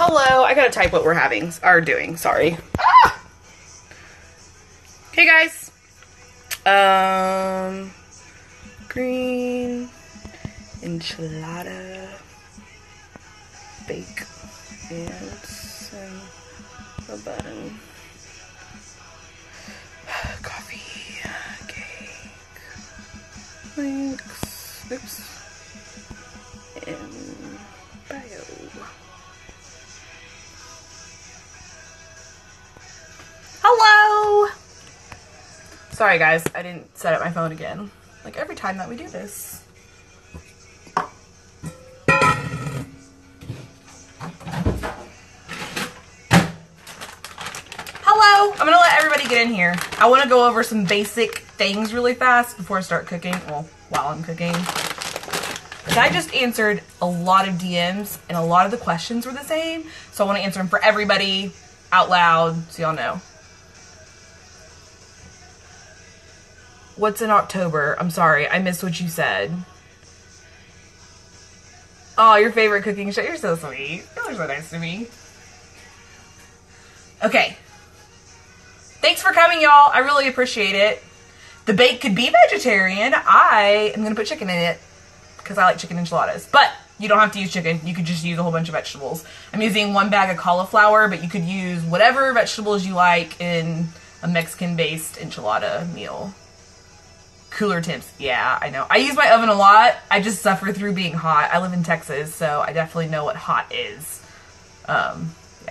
Hello, I gotta type what we're doing, sorry. Ah! Hey guys. Green enchilada bake and some a bun. Coffee cake. Links. Oops. And bio. Hello! Sorry guys, I didn't set up my phone again. Like every time that we do this. Hello! I'm gonna let everybody get in here. I wanna go over some basic things really fast before I start cooking. Well, while I'm cooking. I just answered a lot of DMs and a lot of the questions were the same. So I wanna answer them for everybody out loud so y'all know. What's in October? I'm sorry, I missed what you said. Oh, your favorite cooking show. You're so sweet. You're so nice to me. Okay. Thanks for coming, y'all. I really appreciate it. The bake could be vegetarian. I am going to put chicken in it because I like chicken enchiladas. But you don't have to use chicken. You could just use a whole bunch of vegetables. I'm using 1 bag of cauliflower, but you could use whatever vegetables you like in a Mexican-based enchilada meal. Cooler temps. Yeah, I know. I use my oven a lot. I just suffer through being hot. I live in Texas, so I definitely know what hot is. Yeah,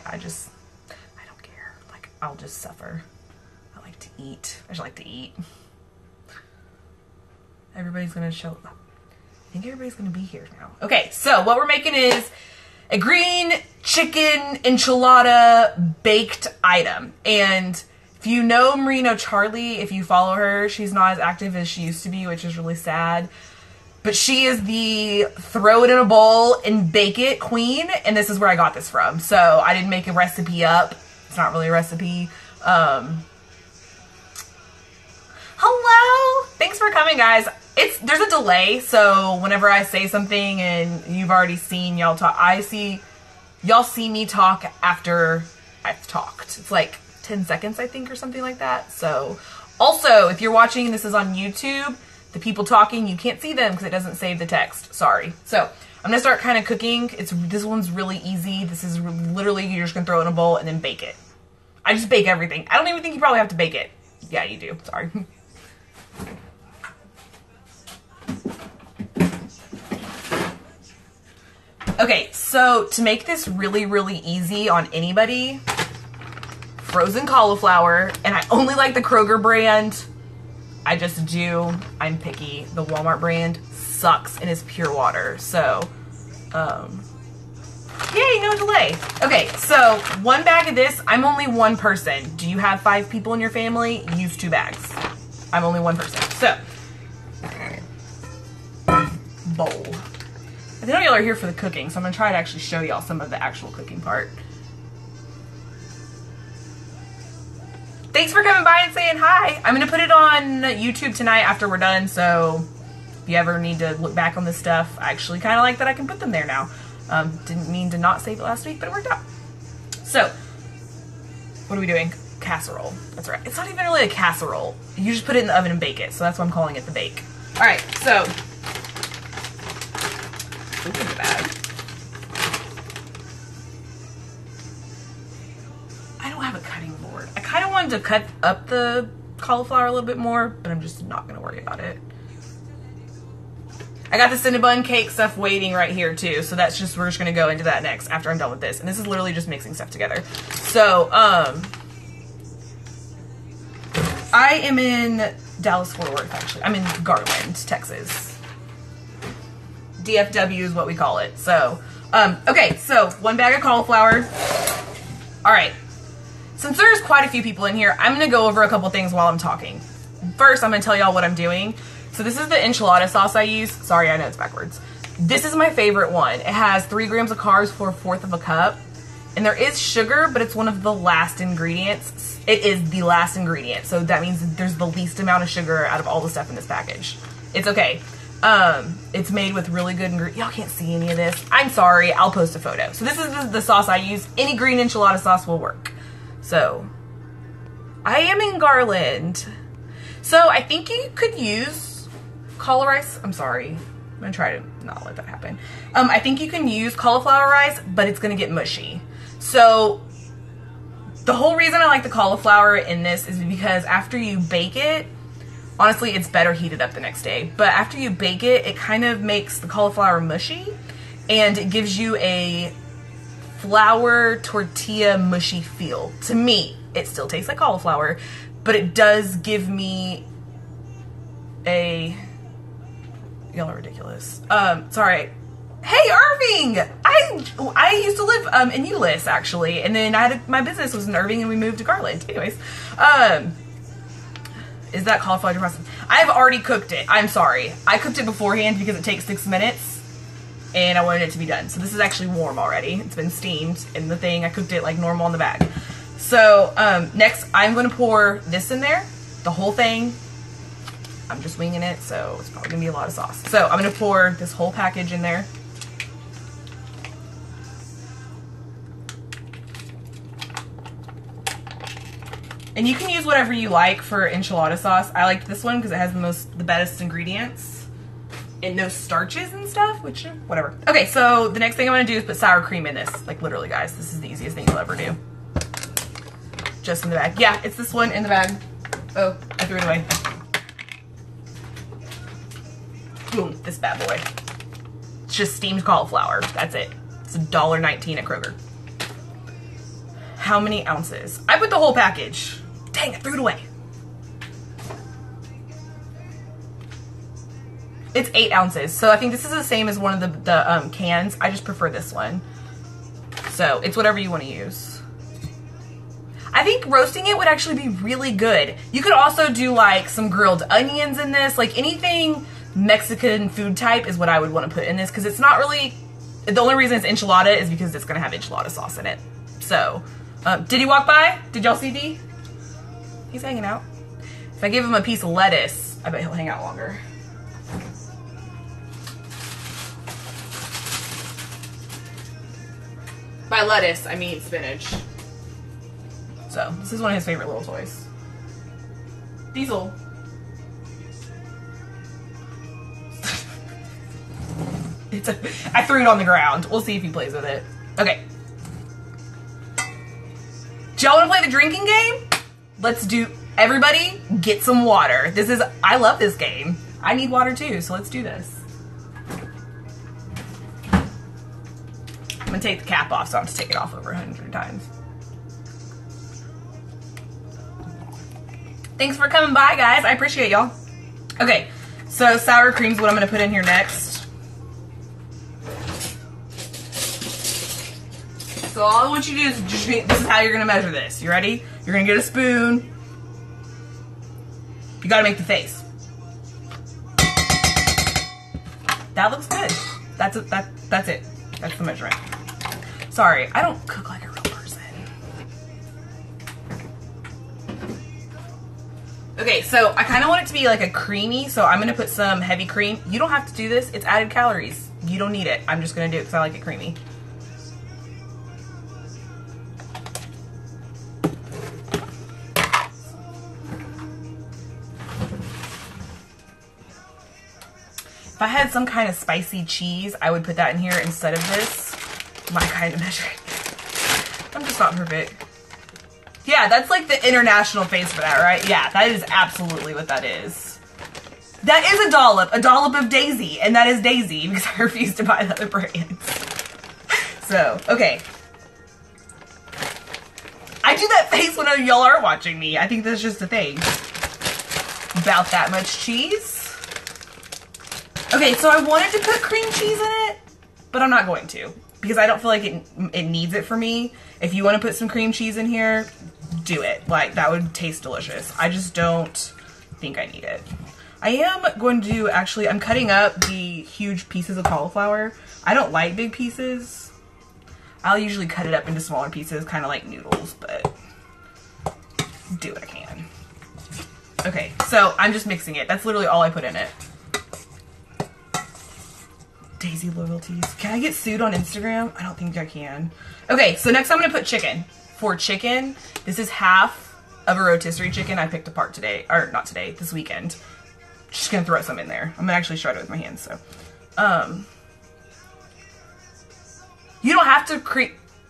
I don't care. Like, I'll just suffer. I like to eat. I just like to eat. Everybody's gonna show up. I think everybody's gonna be here now. Okay, so what we're making is a green chicken enchilada baked item. And if you know Merino Charlie, if you follow her, she's not as active as she used to be, which is really sad. But she is the throw it in a bowl and bake it queen, and this is where I got this from. So I didn't make a recipe up. It's not really a recipe. Hello! Thanks for coming, guys. There's a delay, so whenever I say something and you've already seen y'all talk, y'all see me talk after I've talked. It's like 10 seconds, I think, or something like that. So, also, if you're watching and this is on YouTube, the people talking, you can't see them because it doesn't save the text. Sorry. So, I'm going to start kind of cooking. This one's really easy. This is literally, you're just going to throw it in a bowl and then bake it. I just bake everything. I don't even think you probably have to bake it. Yeah, you do. Sorry. Okay, so to make this really, really easy on anybody, frozen cauliflower, and I only like the Kroger brand. I just do. I'm picky. The Walmart brand sucks and is pure water. So, yay, no delay. Okay, so 1 bag of this. I'm only one person. Do you have 5 people in your family? Use 2 bags. I'm only one person. So, bowl. I know y'all are here for the cooking, so I'm gonna try to actually show y'all some of the actual cooking part. Thanks for coming by and saying hi. I'm gonna put it on YouTube tonight after we're done, so if you ever need to look back on this stuff, I actually kind of like that I can put them there now. Didn't mean to not save it last week, but it worked out. So, what are we doing? Casserole. That's right. It's not even really a casserole. You just put it in the oven and bake it, so that's why I'm calling it the bake. All right, so open the bag. I don't have a cutting board. I kind of wanted to cut up the cauliflower a little bit more, but I'm just not going to worry about it. I got the Cinnabon cake stuff waiting right here too, so we're just going to go into that next after I'm done with this. And this is literally just mixing stuff together. So, I am in Dallas-Fort Worth, actually. I'm in Garland, Texas. DFW is what we call it. So, okay, so 1 bag of cauliflower. All right. Since there's quite a few people in here, I'm going to go over a couple things while I'm talking. First, I'm going to tell y'all what I'm doing. So this is the enchilada sauce I use. Sorry, I know it's backwards. This is my favorite one. It has 3 grams of carbs for 1/4 of a cup. And there is sugar, but it's one of the last ingredients. It is the last ingredient. So that means there's the least amount of sugar out of all the stuff in this package. It's okay. It's made with really good ingredients. Y'all can't see any of this. I'm sorry. I'll post a photo. So this is the sauce I use. Any green enchilada sauce will work. So I am in Garland. So I think you could use cauliflower rice. I'm sorry. I'm gonna try to not let that happen. I think you can use cauliflower rice, but it's gonna get mushy. So the whole reason I like the cauliflower in this is because after you bake it, honestly, it's better heated up the next day. But after you bake it, it kind of makes the cauliflower mushy, and it gives you a flour tortilla mushy feel. To me, it still tastes like cauliflower, but it does give me a... Y'all are ridiculous. Sorry. Hey, Irving! I used to live in Euless, actually, and then my business was in Irving, and we moved to Garland. Anyways, is that cauliflower processed? I've already cooked it. I'm sorry. I cooked it beforehand because it takes 6 minutes, and I wanted it to be done. So this is actually warm already. It's been steamed in the thing. I cooked it like normal in the bag. So next, I'm going to pour this in there, the whole thing. I'm just winging it, so it's probably going to be a lot of sauce. So I'm going to pour this whole package in there. And you can use whatever you like for enchilada sauce. I like this one because it has the best ingredients and no starches and stuff, which, whatever. Okay, so the next thing I'm gonna do is put sour cream in this. Like literally, guys, this is the easiest thing you'll ever do. Just in the bag. Yeah, it's this one in the bag. Oh, I threw it away. Boom, this bad boy. It's just steamed cauliflower, that's it. It's $1.19 at Kroger. How many ounces? I put the whole package. Dang, I threw it away. It's 8 ounces. So I think this is the same as one of the cans. I just prefer this one. So it's whatever you want to use. I think roasting it would actually be really good. You could also do like some grilled onions in this. Like anything Mexican food type is what I would want to put in this, because it's not really, the only reason it's enchilada is because it's going to have enchilada sauce in it. So, did he walk by? Did y'all see D? He's hanging out. If I give him a piece of lettuce, I bet he'll hang out longer. By lettuce, I mean spinach. So, this is one of his favorite little toys. Diesel. I threw it on the ground. We'll see if he plays with it. Okay. Do y'all want to play the drinking game? Let's do, everybody get some water. I love this game. I need water too, so let's do this. I'm gonna take the cap off, so I have to take it off over 100 times. Thanks for coming by, guys. I appreciate y'all. Okay, so sour cream's what I'm gonna put in here next. So all I want you to do is just, this is how you're gonna measure this. You ready? You're gonna get a spoon. You gotta make the face. That looks good. That's it. That's the measurement. Sorry, I don't cook like a real person. Okay, so I kind of want it to be like a creamy, so I'm gonna put some heavy cream. You don't have to do this. It's added calories. You don't need it. I'm just gonna do it because I like it creamy. If I had some kind of spicy cheese, I would put that in here instead of this. My kind of measuring. I'm just not perfect. Yeah, that's like the international face for that, right? Yeah, that is absolutely what that is. That is a dollop of Daisy, and that is Daisy because I refuse to buy the other brands. So, okay. I do that face when y'all are watching me. I think that's just a thing. About that much cheese. Okay, so I wanted to put cream cheese in it, but I'm not going to because I don't feel like it needs it for me. If you want to put some cream cheese in here, do it. Like, that would taste delicious. I just don't think I need it. I am going to do, actually, I'm cutting up the huge pieces of cauliflower. I don't like big pieces. I'll usually cut it up into smaller pieces, kind of like noodles, but do what I can. Okay, so I'm just mixing it. That's literally all I put in it. Daisy loyalties. Can I get sued on Instagram? I don't think I can. Okay, so next I'm going to put chicken. For chicken, this is half of a rotisserie chicken I picked apart today. Or not today, this weekend. Just going to throw some in there. I'm going to actually shred it with my hands, so. You don't have to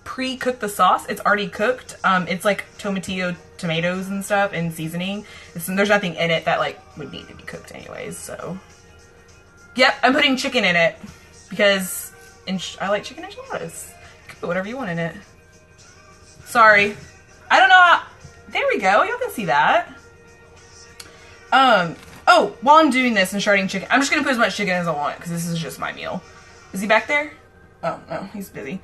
pre-cook the sauce. It's already cooked. It's like tomatoes and stuff and seasoning. There's nothing in it that like would need to be cooked anyways, so. Yep, I'm putting chicken in it because I like chicken enchiladas. You can put whatever you want in it. Sorry. I don't know how, there we go, y'all can see that. Oh, while I'm doing this and shredding chicken, I'm just gonna put as much chicken as I want because this is just my meal. Is he back there? Oh, no, he's busy.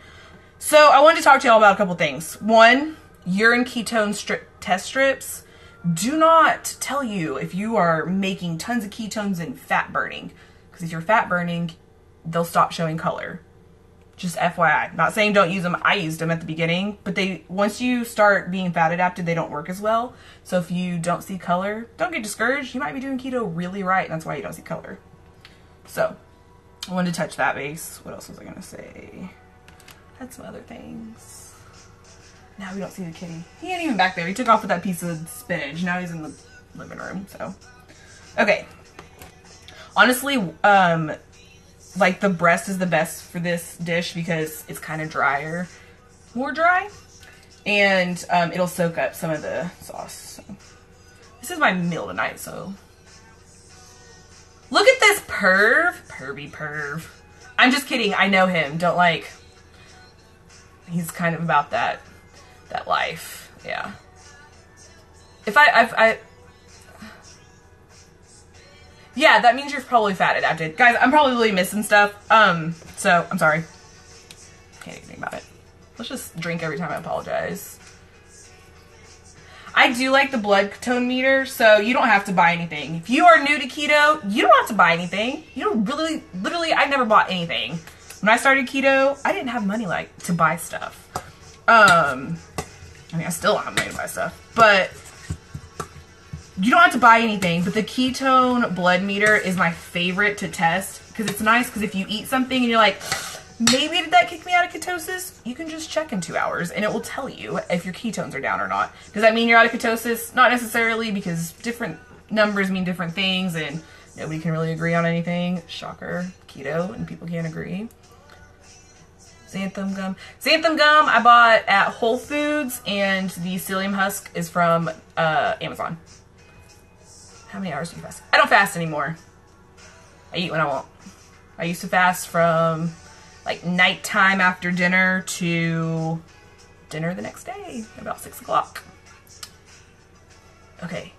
So I wanted to talk to y'all about a couple things. One, urine ketone test strips do not tell you if you are making tons of ketones and fat burning. Because if you're fat burning, they'll stop showing color. Just FYI. Not saying don't use them. I used them at the beginning. But once you start being fat adapted, they don't work as well. So if you don't see color, don't get discouraged. You might be doing keto really right. And that's why you don't see color. So I wanted to touch that base. What else was I going to say? Had some other things. Now we don't see the kitty. He ain't even back there. He took off with that piece of spinach. Now he's in the living room. So, okay. Honestly, like the breast is the best for this dish because it's kind of drier, more dry, and it'll soak up some of the sauce. So. This is my meal tonight, so. Look at this pervy perv. I'm just kidding. I know him. Don't like. He's kind of about that life. Yeah. If yeah, that means you're probably fat adapted. Guys, I'm probably really missing stuff. So I'm sorry. Can't do anything about it. Let's just drink every time I apologize. I do like the blood tone meter, so you don't have to buy anything. If you are new to keto, you don't have to buy anything. You don't really, literally, I never bought anything. When I started keto, I didn't have money like to buy stuff. I mean, I still don't have money to buy stuff, but you don't have to buy anything. But the ketone blood meter is my favorite to test because it's nice. Because if you eat something and you're like, maybe did that kick me out of ketosis? You can just check in 2 hours and it will tell you if your ketones are down or not. Does that mean you're out of ketosis? Not necessarily, because different numbers mean different things and nobody can really agree on anything. Shocker, keto, and people can't agree. Xanthan gum. Xanthan gum I bought at Whole Foods, and the psyllium husk is from Amazon. How many hours do you fast? I don't fast anymore. I eat when I want. I used to fast from like nighttime after dinner to dinner the next day, about 6 o'clock. Okay.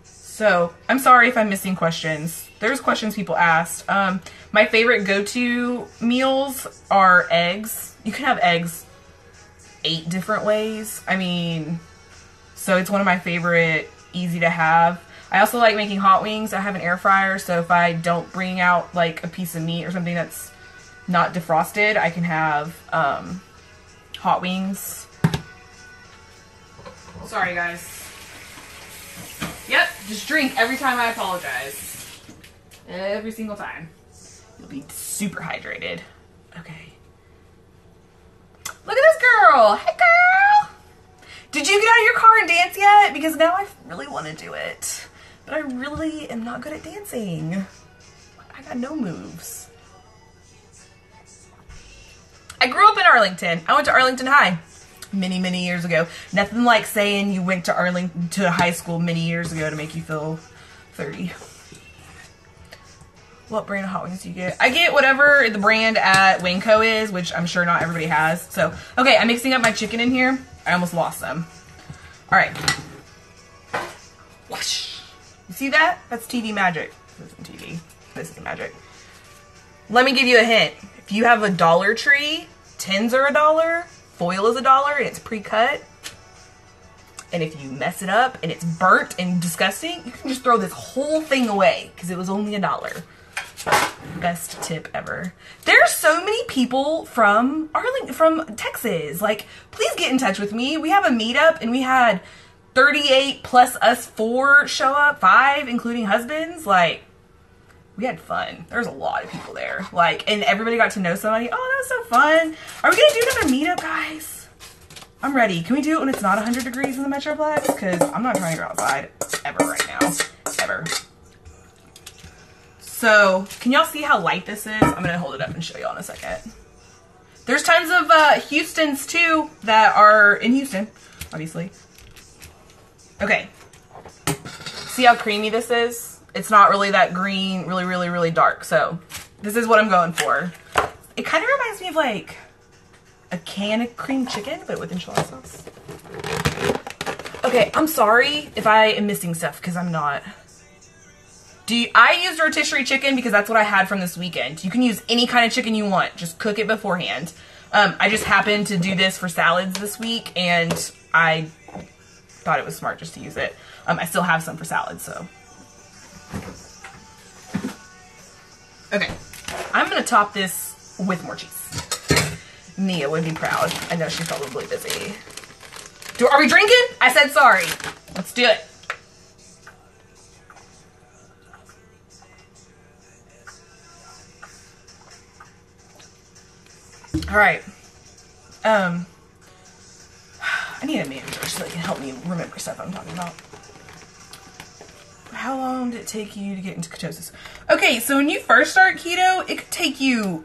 So, I'm sorry if I'm missing questions. There's questions people asked. My favorite go-to meals are eggs. You can have eggs 8 different ways. I mean, so it's one of my favorite, easy to have. I also like making hot wings. I have an air fryer, so if I don't bring out like a piece of meat or something that's not defrosted, I can have hot wings. Sorry, guys. Yep, just drink every time I apologize. Every single time. You'll be super hydrated. Okay. Look at this girl. Hey, girl. Did you get out of your car and dance yet? Because now I really want to do it. But I really am not good at dancing. I got no moves. I grew up in Arlington. I went to Arlington High many, many years ago. Nothing like saying you went to high school many years ago to make you feel 30. What brand of hot wings do you get? I get whatever the brand at Winco is, which I'm sure not everybody has. So, okay, I'm mixing up my chicken in here. I almost lost them. All right. Whoosh. You see that? That's TV magic. This isn't TV. This is magic. Let me give you a hint. If you have a Dollar Tree, tins are $1, foil is $1, and it's pre-cut. And if you mess it up and it's burnt and disgusting, you can just throw this whole thing away because it was only $1. Best tip ever. There are so many people from Texas. Like, please get in touch with me. We have a meetup and we had 38 plus us 4 show up, 5 including husbands. Like, We had fun. There was a lot of people there. Like, and everybody got to know somebody. Oh, that was so fun. Are we gonna do another meetup, guys? I'm ready. Can we do it when it's not 100 degrees in the Metroplex? Because I'm not trying to go outside ever right now. Ever. So, can y'all see how light this is? I'm gonna hold it up and show y'all in a second. There's tons of Houstons too that are in Houston, obviously. Okay. See how creamy this is? It's not really that green, really, really, really dark. So this is what I'm going for. It kind of reminds me of like a can of cream chicken, but with enchilada sauce. Okay, I'm sorry if I am missing stuff because I'm not. I used rotisserie chicken because that's what I had from this weekend. You can use any kind of chicken you want. Just cook it beforehand. I just happened to do this for salads this week, and I thought it was smart just to use it. I still have some for salads, so. Okay, I'm gonna top this with more cheese. Nia would be proud. I know she's probably busy. Are we drinking? I said sorry. Let's do it. All right. I need a manager so they can help me remember stuff I'm talking about. How long did it take you to get into ketosis? Okay, so when you first start keto, it could take you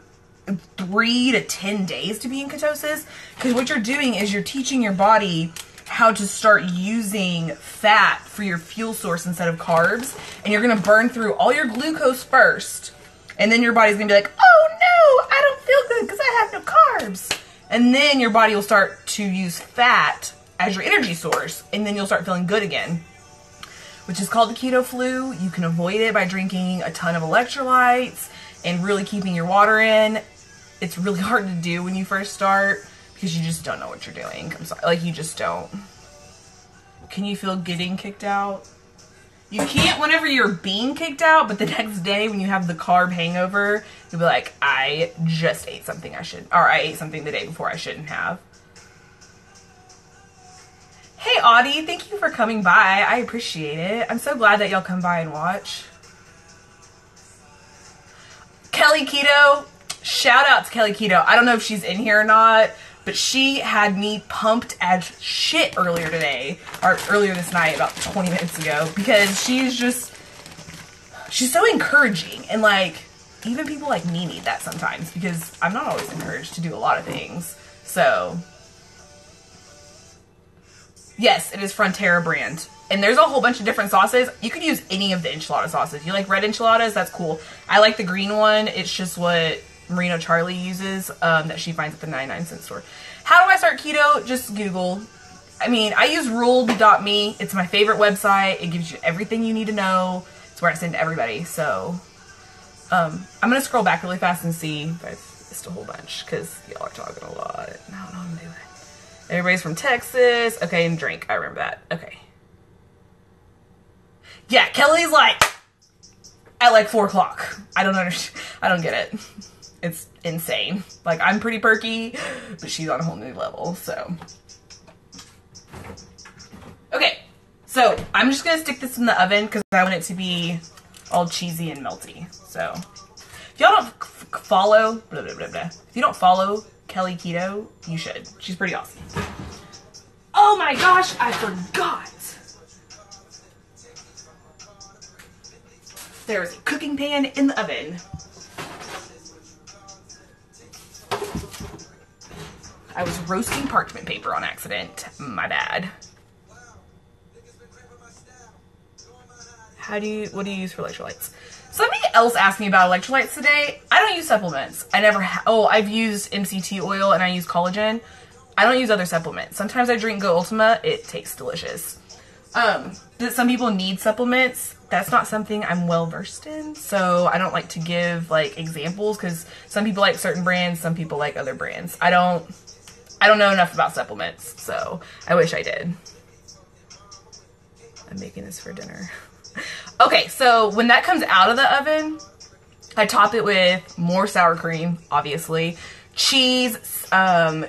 3 to 10 days to be in ketosis, because what you're doing is you're teaching your body how to start using fat for your fuel source instead of carbs, and you're gonna burn through all your glucose first, and then your body's gonna be like, oh no, I don't feel good because I have no carbs. And then your body will start to use fat as your energy source, and then you'll start feeling good again, which is called the keto flu. You can avoid it by drinking a ton of electrolytes and really keeping your water in. It's really hard to do when you first start because you just don't know what you're doing. I'm sorry, like you just don't. Can you feel getting kicked out? You can't whenever you're being kicked out, but the next day when you have the carb hangover, you'll be like, I just ate something I ate something the day before I shouldn't have. Hey Audie, thank you for coming by. I appreciate it. I'm so glad that y'all come by and watch. Kelly Keto, shout out to Kelly Keto. I don't know if she's in here or not, but she had me pumped as shit earlier today, or earlier this night, about 20 minutes ago, because she's so encouraging, and like, even people like me need that sometimes, because I'm not always encouraged to do a lot of things, so. Yes, it is Frontera brand. And there's a whole bunch of different sauces. You could use any of the enchilada sauces. You like red enchiladas? That's cool. I like the green one. It's just what Marino Charlie uses that she finds at the 99-cent store. How do I start keto? Just Google. I mean, I use ruled.me. It's my favorite website. It gives you everything you need to know. It's where I send to everybody. So I'm going to scroll back really fast and see if I've missed a whole bunch because y'all are talking a lot. I don't know what I'm doing. Everybody's from Texas. Okay, and drink. I remember that. Okay. Yeah, Kelly's like, at like 4 o'clock. I don't understand. I don't get it. It's insane. Like, I'm pretty perky, but she's on a whole new level, so. Okay, so I'm just gonna stick this in the oven because I want it to be all cheesy and melty. So, if y'all don't follow, blah, blah, blah, blah. If you don't follow Kelly Keto, you should. She's pretty awesome. Oh my gosh, I forgot. There's a cooking pan in the oven. I was roasting parchment paper on accident. My bad. What do you use for electrolytes? Somebody else asked me about electrolytes today. I don't use supplements. I've used MCT oil and I use collagen. I don't use other supplements. Sometimes I drink Go Ultima. It tastes delicious. Some people need supplements. That's not something I'm well versed in, so I don't like to give like examples because some people like certain brands, some people like other brands. I don't know enough about supplements, so I wish I did. I'm making this for dinner. Okay, so when that comes out of the oven, I top it with more sour cream, obviously, cheese,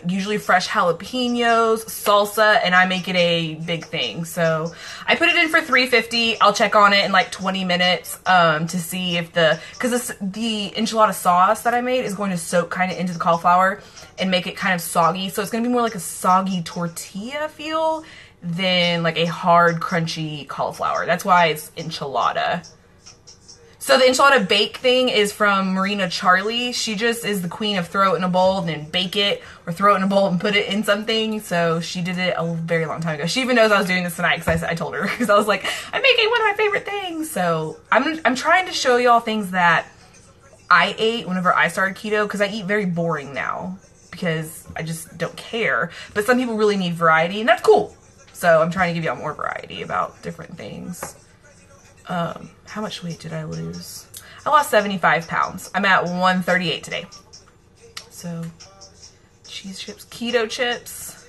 usually fresh jalapenos, salsa, and I make it a big thing. So I put it in for $3.50. I'll check on it in like 20 minutes to see if because the enchilada sauce that I made is going to soak kind of into the cauliflower and make it kind of soggy. So it's going to be more like a soggy tortilla feel than like a hard, crunchy cauliflower. That's why it's enchilada. So the enchilada bake thing is from Marina Charlie. She just is the queen of throw it in a bowl and then bake it, or throw it in a bowl and put it in something. So she did it a very long time ago. She even knows I was doing this tonight because I told her, because I was like, I'm making one of my favorite things. So I'm trying to show y'all things that I ate whenever I started keto, because I eat very boring now because I just don't care. But some people really need variety, and that's cool. So I'm trying to give y'all more variety about different things. How much weight did I lose? I lost 75 pounds. I'm at 138 today. So, cheese chips, keto chips.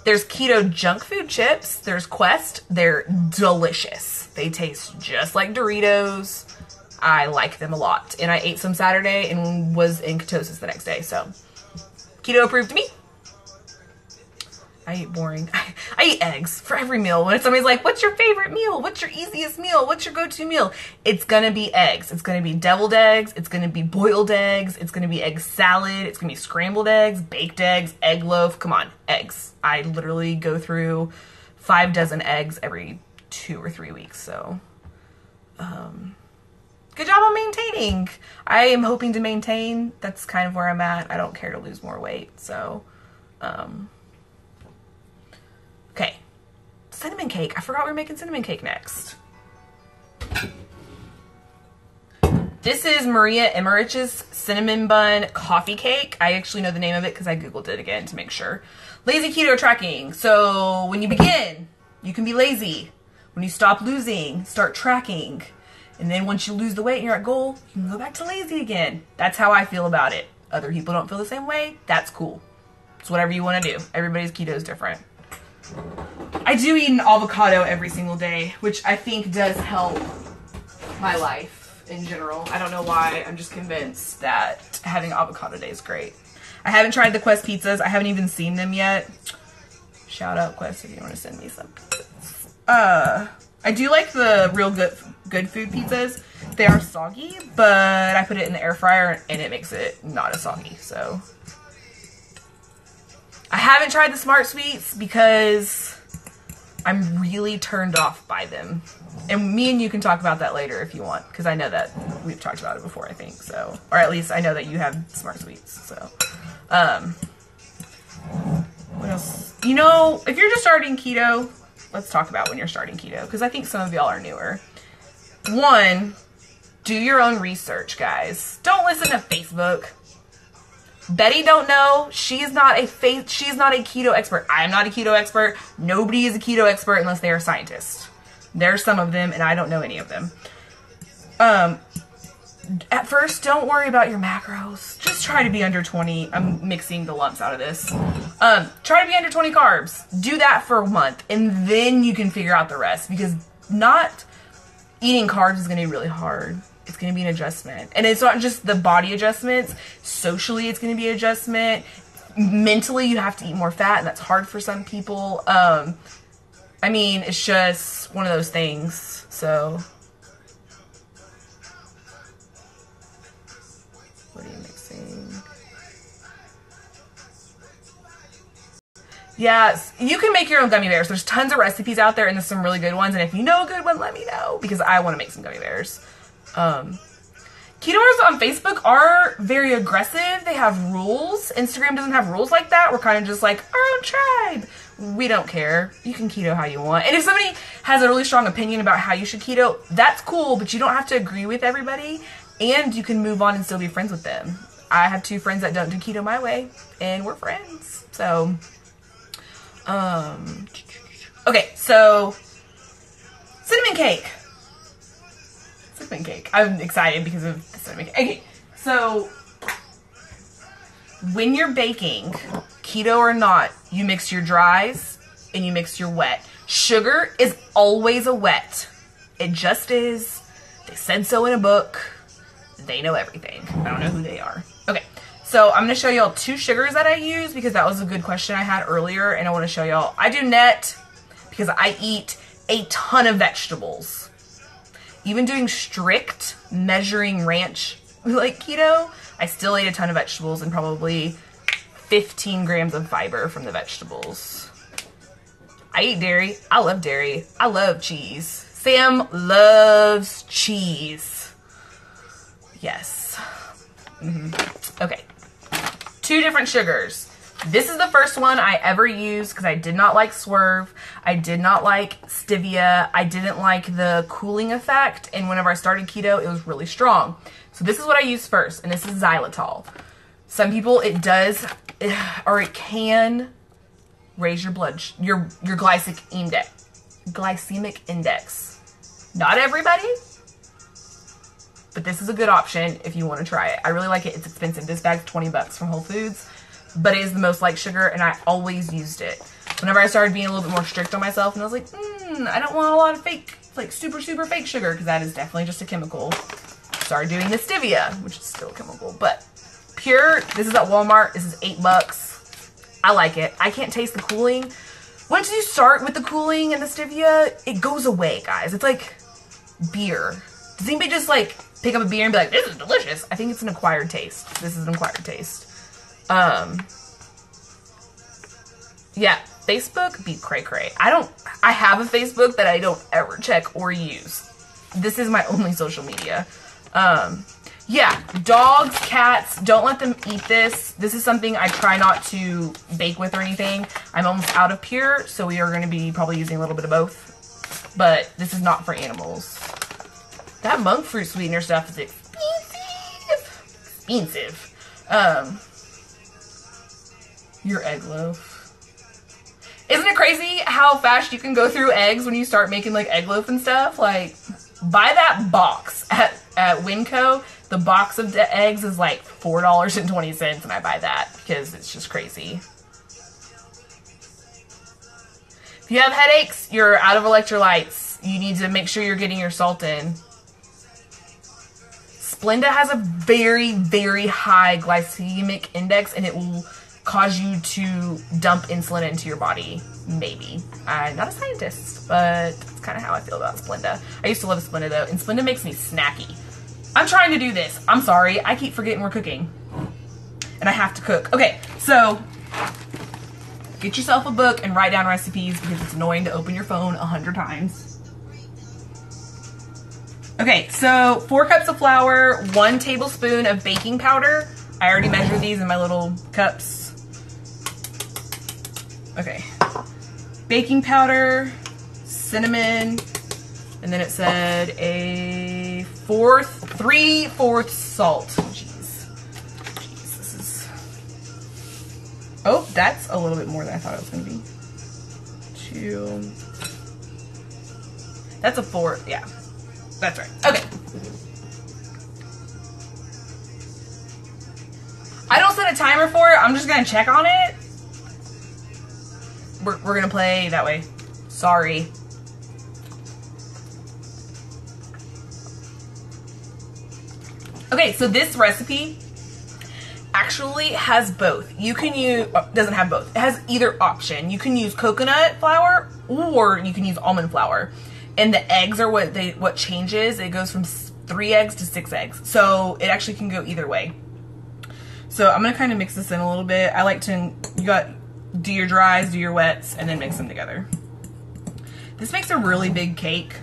There's keto junk food chips. There's Quest. They're delicious. They taste just like Doritos. I like them a lot. And I ate some Saturday and was in ketosis the next day. So, keto approved to me. I eat boring. I eat eggs for every meal. When somebody's like, what's your favorite meal? What's your easiest meal? What's your go-to meal? It's gonna be eggs. It's gonna be deviled eggs. It's gonna be boiled eggs. It's gonna be egg salad. It's gonna be scrambled eggs, baked eggs, egg loaf. Come on, eggs. I literally go through 5 dozen eggs every 2 or 3 weeks. So, good job on maintaining. I am hoping to maintain. That's kind of where I'm at. I don't care to lose more weight. So, okay, cinnamon cake. I forgot we were making cinnamon cake next. This is Maria Emmerich's cinnamon bun coffee cake. I actually know the name of it because I Googled it again to make sure. Lazy keto tracking. So when you begin, you can be lazy. When you stop losing, start tracking. And then once you lose the weight and you're at goal, you can go back to lazy again. That's how I feel about it. Other people don't feel the same way. That's cool. It's whatever you want to do. Everybody's keto is different. I do eat an avocado every single day, which I think does help my life in general. I don't know why. I'm just convinced that having avocado day is great. I haven't tried the Quest pizzas. I haven't even seen them yet. Shout out Quest if you want to send me some pizzas. I do like the real good food pizzas. They are soggy, but I put it in the air fryer and it makes it not as soggy. So I haven't tried the Smart Sweets because I'm really turned off by them. And me and you can talk about that later if you want, because I know that we've talked about it before, I think. So, or at least I know that you have Smart Sweets. So, what else? You know, if you're just starting keto, let's talk about when you're starting keto, because I think some of y'all are newer. 1, do your own research, guys. Don't listen to Facebook. Betty don't know. She's not a keto expert. I am not a keto expert. Nobody is a keto expert unless they are scientists. There's some of them, and I don't know any of them. At first, don't worry about your macros. Just try to be under 20. I'm mixing the lumps out of this. Try to be under 20 carbs. Do that for a month, and then you can figure out the rest, because not eating carbs is going to be really hard. It's going to be an adjustment. And it's not just the body adjustments. Socially, it's going to be an adjustment. Mentally, you have to eat more fat, and that's hard for some people. I mean, it's just one of those things. So, what are you mixing? Yeah, you can make your own gummy bears. There's tons of recipes out there, and there's some really good ones. And if you know a good one, let me know, because I want to make some gummy bears. Ketoers on Facebook are very aggressive. They have rules. Instagram doesn't have rules like that. We're kind of just like our own tribe. We don't care. You can keto how you want. And if somebody has a really strong opinion about how you should keto, that's cool, but you don't have to agree with everybody, and you can move on and still be friends with them. I have 2 friends that don't do keto my way, and we're friends. So, okay, so cinnamon cake. Cinnamon cake. I'm excited because of the cinnamon cake. Okay, so when you're baking, keto or not, you mix your dries and you mix your wet. Sugar is always a wet. It just is. They said so in a book. They know everything. I don't know who they are. Okay, So I'm going to show y'all 2 sugars that I use because that was a good question I had earlier, and I want to show y'all. I do net because I eat a ton of vegetables. Even doing strict measuring ranch like keto, I still ate a ton of vegetables and probably 15 grams of fiber from the vegetables. I eat dairy. I love dairy. I love cheese. Sam loves cheese. Yes. Okay. 2 different sugars. This is the first one I ever used because I did not like Swerve. I did not like stevia. I didn't like the cooling effect. And whenever I started keto, it was really strong. So this is what I used first, and this is xylitol. Some people, it does, or it can raise your your glycemic index. Not everybody, but this is a good option if you want to try it. I really like it. It's expensive. This bag's 20 bucks from Whole Foods, but it is the most liked sugar, and I always used it. Whenever I started being a little bit more strict on myself, and I was like, I don't want a lot of fake, like super fake sugar, because that is definitely just a chemical. Started doing the stevia, which is still a chemical, but pure, this is at Walmart. This is 8 bucks. I like it. I can't taste the cooling. Once you start with the cooling and the stevia, it goes away, guys. It's like beer. Does anybody just like pick up a beer and be like, this is delicious? I think it's an acquired taste. This is an acquired taste. Yeah, Facebook be cray cray. I have a Facebook that I don't ever check or use. This is my only social media. Yeah, dogs, cats, don't let them eat this. This is something I try not to bake with or anything. I'm almost out of pure, so we are going to be probably using a little bit of both. But this is not for animals. That monk fruit sweetener stuff is expensive. Your egg loaf. Isn't it crazy how fast you can go through eggs when you start making like egg loaf and stuff? Like, buy that box at Winco. The box of the eggs is like $4.20, and I buy that because it's just crazy. If you have headaches, you're out of electrolytes, you need to make sure you're getting your salt in. Splenda has a very, very high glycemic index, and it will cause you to dump insulin into your body. Maybe. I'm not a scientist, but that's kind of how I feel about Splenda. I used to love Splenda though, and Splenda makes me snacky. I'm trying to do this. I'm sorry. I keep forgetting we're cooking. And I have to cook. Okay, so get yourself a book and write down recipes because it's annoying to open your phone 100 times. Okay, so 4 cups of flour, 1 tablespoon of baking powder. I already measured these in my little cups. Okay. Baking powder, cinnamon, and then it said a 3/4 salt. Jeez, this is... Oh, that's a little bit more than I thought it was going to be. 2... That's a 4, yeah. That's right. Okay. I don't set a timer for it. I'm just going to check on it. We're going to play that way. Sorry. Okay, so this recipe actually has both. You can use, doesn't have both. It has either option. You can use coconut flour or you can use almond flour. And the eggs are what changes. It goes from 3 eggs to 6 eggs. So it actually can go either way. So I'm going to kind of mix this in a little bit. I like to, do your dries, do your wets, and then mix them together. This makes a really big cake.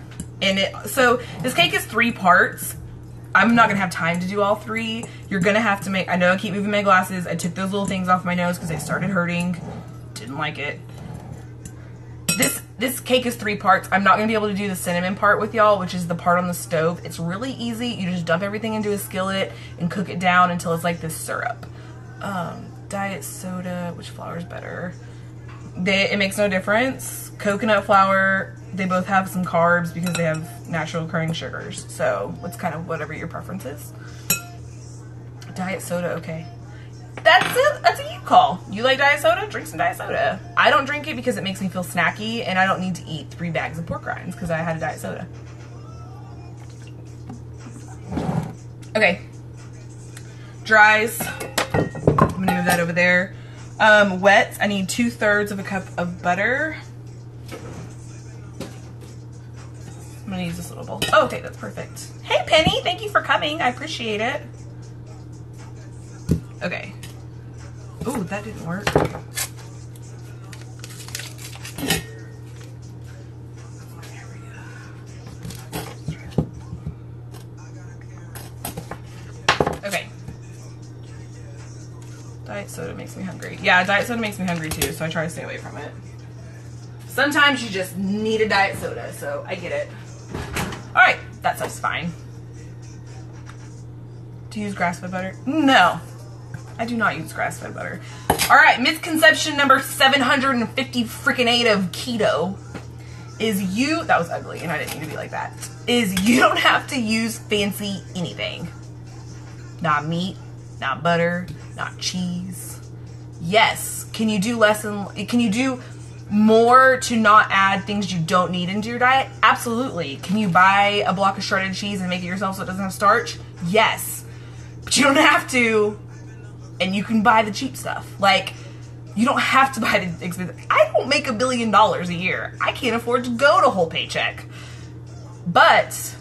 So this cake is 3 parts. I'm not going to have time to do all 3. You're going to have to make, I know I keep moving my glasses. I took those little things off my nose because they started hurting. Didn't like it. This cake is 3 parts. I'm not going to be able to do the cinnamon part with y'all, which is the part on the stove. It's really easy. You just dump everything into a skillet and cook it down until it's like this syrup. Diet soda, which flour is better? It makes no difference. Coconut flour, they both have some carbs because they have natural occurring sugars. So it's kind of whatever your preference is. Diet soda, okay. That's a you call. You like diet soda? Drink some diet soda. I don't drink it because it makes me feel snacky, and I don't need to eat 3 bags of pork rinds because I had a diet soda. Okay. dries. I'm gonna move that over there. Wet, I need 2/3 of a cup of butter. I'm gonna use this little bowl. Oh, okay, that's perfect. Hey Penny, thank you for coming. I appreciate it. Okay. Ooh, that didn't work. Okay. Diet soda makes me hungry. Yeah, diet soda makes me hungry too, so I try to stay away from it. Sometimes you just need a diet soda, so I get it. Alright, that stuff's fine. Do you use grass-fed butter? No, I do not use grass-fed butter. Alright, misconception number 750 freaking 8 of keto is you, that was ugly and I didn't mean to be like that, is you don't have to use fancy anything. Not meat, not butter, not cheese. Yes, can you do less and, can you do more to not add things you don't need into your diet? Absolutely. Can you buy a block of shredded cheese and make it yourself so it doesn't have starch? Yes. But you don't have to, and you can buy the cheap stuff. Like, you don't have to buy the expensive. I don't make $1 billion a year. I can't afford to go to whole paycheck. But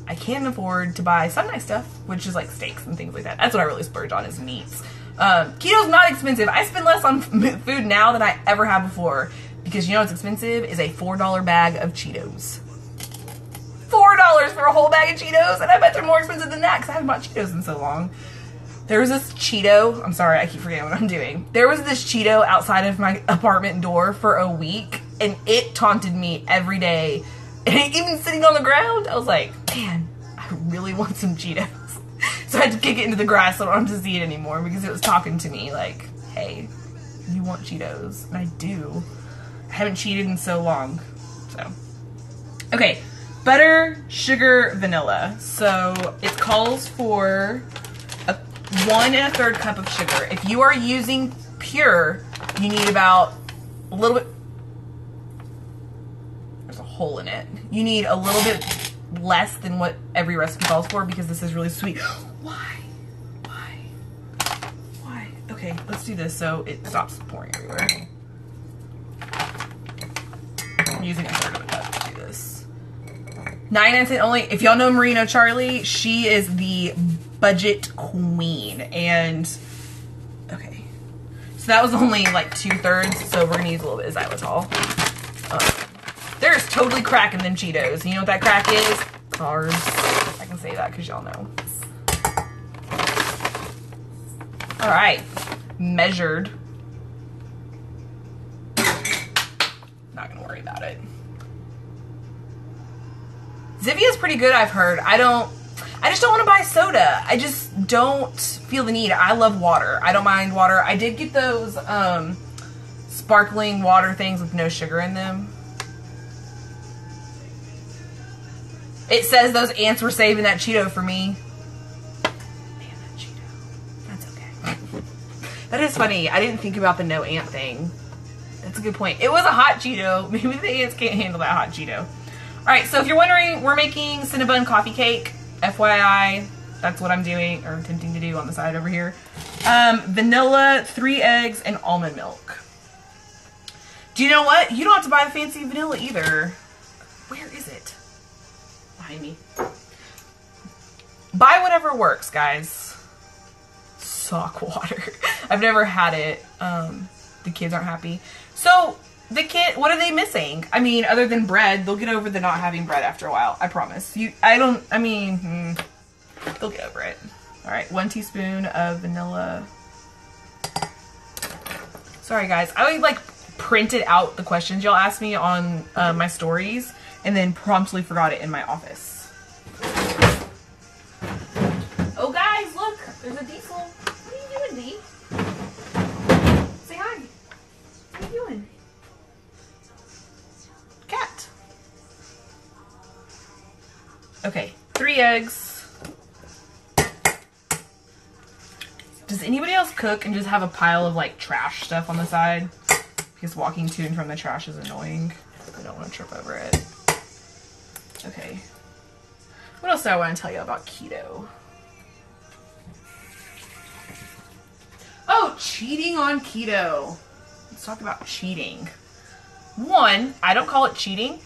I can afford to buy some nice stuff, which is like steaks and things like that. That's what I really splurge on, is meats. Keto's not expensive. I spend less on food now than I ever have before, because you know what's expensive is a $4 bag of Cheetos. $4 for a whole bag of Cheetos, and I bet they're more expensive than that because I haven't bought Cheetos in so long. There was this Cheeto, I'm sorry, I keep forgetting what I'm doing. There was this Cheeto outside of my apartment door for a week, and it taunted me every day. And even sitting on the ground, I was like, man, I really want some Cheetos. So I had to kick it into the grass so I don't have to see it anymore, because it was talking to me like, hey, you want Cheetos? And I do. I haven't cheated in so long. So, okay, butter, sugar, vanilla. So it calls for 1 1/3 cup of sugar. If you are using pure, you need about a little bit, there's a hole in it. You need a little bit less than what every recipe calls for, because this is really sweet. Why? Okay, let's do this so it stops pouring everywhere. I'm using 1/3 of a cup to do this. 99 cents only. If y'all know Merino Charlie, she is the budget queen. And okay, so that was only like 2/3, so we're gonna use a little bit of xylitol. There's totally crack in them Cheetos. You know what that crack is? Carbs. I can say that because y'all know. All right, measured. Not gonna worry about it. Zivia's pretty good, I've heard. I just don't want to buy soda. I just don't feel the need. I love water. I don't mind water. I did get those sparkling water things with no sugar in them. It says those ants were saving that Cheeto for me. Man, that Cheeto. That's okay. That is funny. I didn't think about the no ant thing. That's a good point. It was a hot Cheeto. Maybe the ants can't handle that hot Cheeto. Alright, so if you're wondering, we're making Cinnabon coffee cake. FYI, that's what I'm doing, or attempting to do on the side over here. Vanilla, 3 eggs, and almond milk. Do you know what? You don't have to buy the fancy vanilla either. Where is it? Behind me. Buy whatever works, guys. Sock water. I've never had it. The kids aren't happy. So, the kid, what are they missing? I mean, other than bread, they'll get over the not having bread after a while. I promise. They'll get over it. Alright, 1 teaspoon of vanilla. Sorry, guys. I like printed out the questions y'all asked me on my stories, and then promptly forgot it in my office. Oh, guys, look. There's a diesel. What are you doing, Dee? Say hi. What are you doing? Cat. Okay, 3 eggs. Does anybody else cook and just have a pile of like trash stuff on the side? Because walking to and from the trash is annoying. I don't want to trip over it. Okay. What else do I want to tell you about keto? cheating on keto. Let's talk about cheating. One, I don't call it cheating.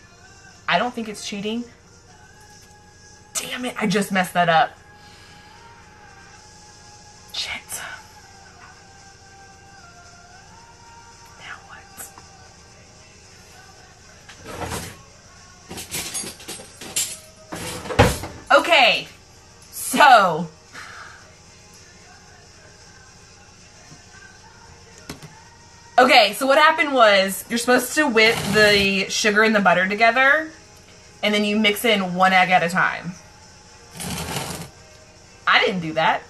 I don't think it's cheating. Damn it, I just messed that up. Shit. Now what? Okay, so what happened was you're supposed to whip the sugar and the butter together, and then you mix in 1 egg at a time. I didn't do that.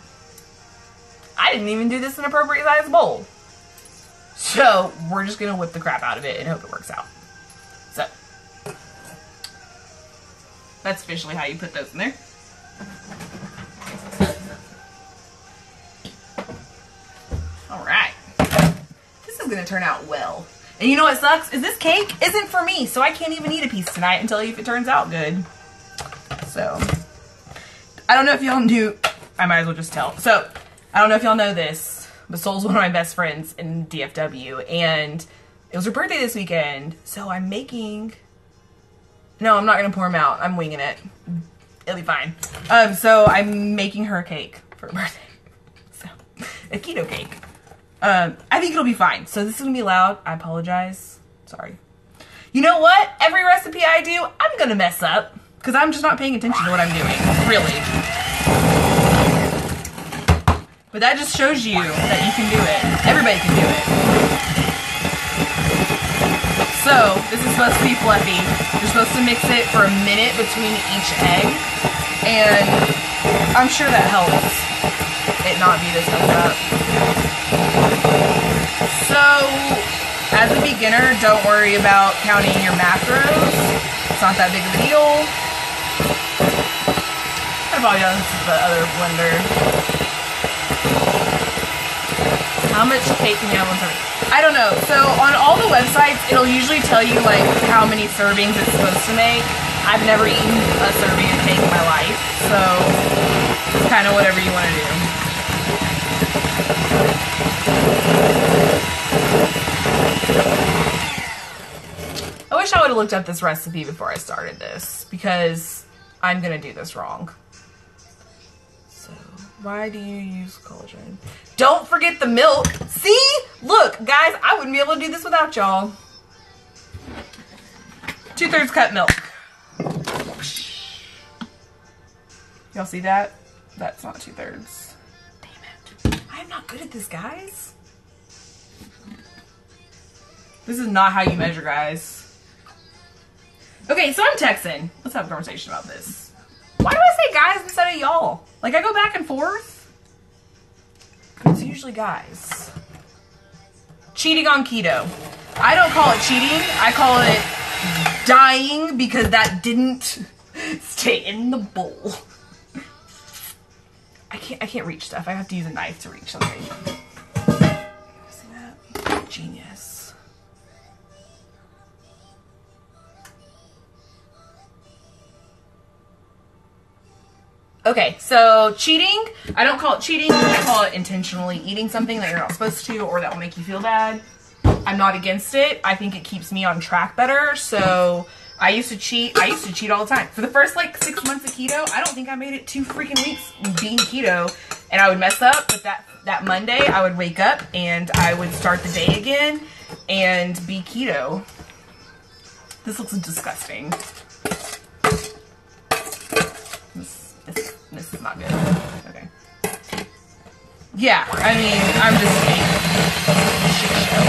I didn't even do this in an appropriate size bowl. So we're just gonna whip the crap out of it and hope it works out. So that's officially how you put those in there. Alright. This is gonna turn out well. And you know what sucks? Is this cake isn't for me, so I can't even eat a piece tonight until if it turns out good. So I don't know if y'all knew, I might as well just tell. So I don't know if y'all know this, but Soul's one of my best friends in DFW, and it was her birthday this weekend, so I'm making, no, I'm not gonna pour them out, I'm winging it. It'll be fine. So I'm making her a cake for her birthday. So, a keto cake. I think it'll be fine. So this is gonna be loud, I apologize, sorry. You know what? Every recipe I do, I'm gonna mess up, because I'm just not paying attention to what I'm doing, really. But that just shows you that you can do it. Everybody can do it. So, this is supposed to be fluffy. You're supposed to mix it for a minute between each egg. And I'm sure that helps it not be this messed up. So, as a beginner, don't worry about counting your macros. It's not that big of a deal. I've probably done this with the other blender. How much cake can you have on serving? I don't know. So on all the websites, it'll usually tell you like how many servings it's supposed to make. I've never eaten a serving of cake in my life, so it's kind of whatever you want to do. I wish I would have looked up this recipe before I started this, because I'm gonna do this wrong. So why do you use collagen? Don't forget the milk. See? Look, guys, I wouldn't be able to do this without y'all. 2/3 cup milk. Y'all see that? That's not 2/3. Damn it. I am not good at this, guys. This is not how you measure, guys. Okay, so I'm Texan. Let's have a conversation about this. Why do I say guys instead of y'all? Like, I go back and forth. It's usually guys. Cheating on keto. I don't call it cheating. I call it dying because that didn't stay in the bowl. I can't reach stuff. I have to use a knife to reach something. See that? Genius. Okay, so cheating, I don't call it cheating, I call it intentionally eating something that you're not supposed to or that will make you feel bad. I'm not against it. I think it keeps me on track better. So I used to cheat all the time. For the first like 6 months of keto, I don't think I made it 2 freaking weeks being keto, and I would mess up, but that Monday I would wake up and I would start the day again and be keto. This looks disgusting. This is not good. Okay. Yeah, I mean, I'm just shit show.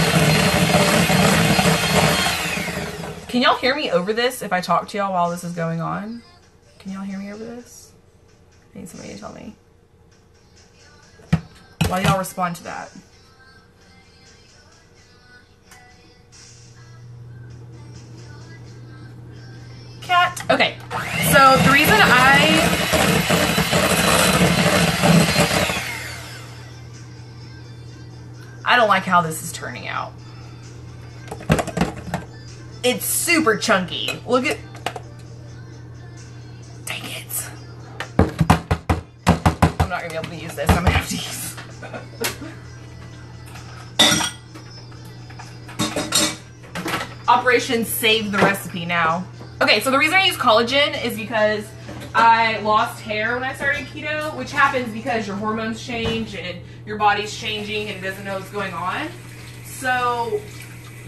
Can y'all hear me over this if I talk to y'all while this is going on? Can y'all hear me over this? I need somebody to tell me. Why do y'all respond to that? Cat. Okay, so the reason I don't like how this is turning out. It's super chunky. Look at, dang it. I'm not gonna be able to use this. I'm gonna have to use Operation Save the Recipe now. Okay, so the reason I use collagen is because I lost hair when I started keto, which happens because your hormones change and your body's changing and it doesn't know what's going on. So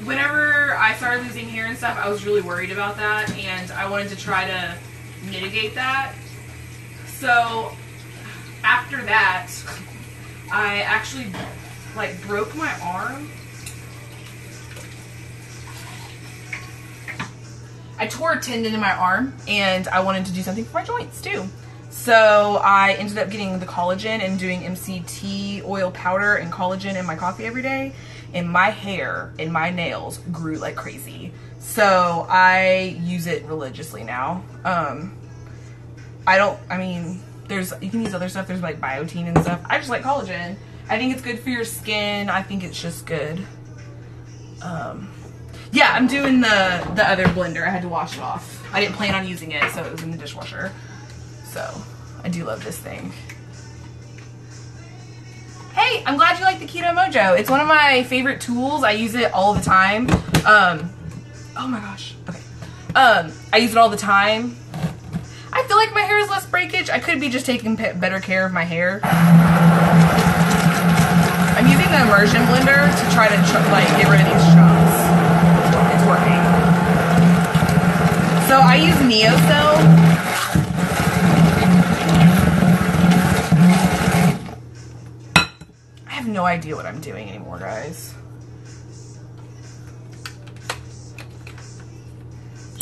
whenever I started losing hair and stuff, I was really worried about that, and I wanted to try to mitigate that. So after that, I actually like broke my arm. I tore a tendon in my arm, and I wanted to do something for my joints too. So I ended up getting the collagen and doing MCT oil powder and collagen in my coffee every day, and my hair and my nails grew like crazy. So I use it religiously now. I mean, you can use other stuff. There's like biotin and stuff. I just like collagen. I think it's good for your skin. I think it's just good. Yeah, I'm doing the other blender. I had to wash it off. I didn't plan on using it, so it was in the dishwasher. So, I do love this thing. Hey, I'm glad you like the Keto Mojo. It's one of my favorite tools. I use it all the time. Oh my gosh. Okay. I use it all the time. I feel like my hair is less breakage. I could be just taking better care of my hair. I'm using the immersion blender to try to like get rid of these chunks. It's working. So I use NeoCell. I have no idea what I'm doing anymore, guys.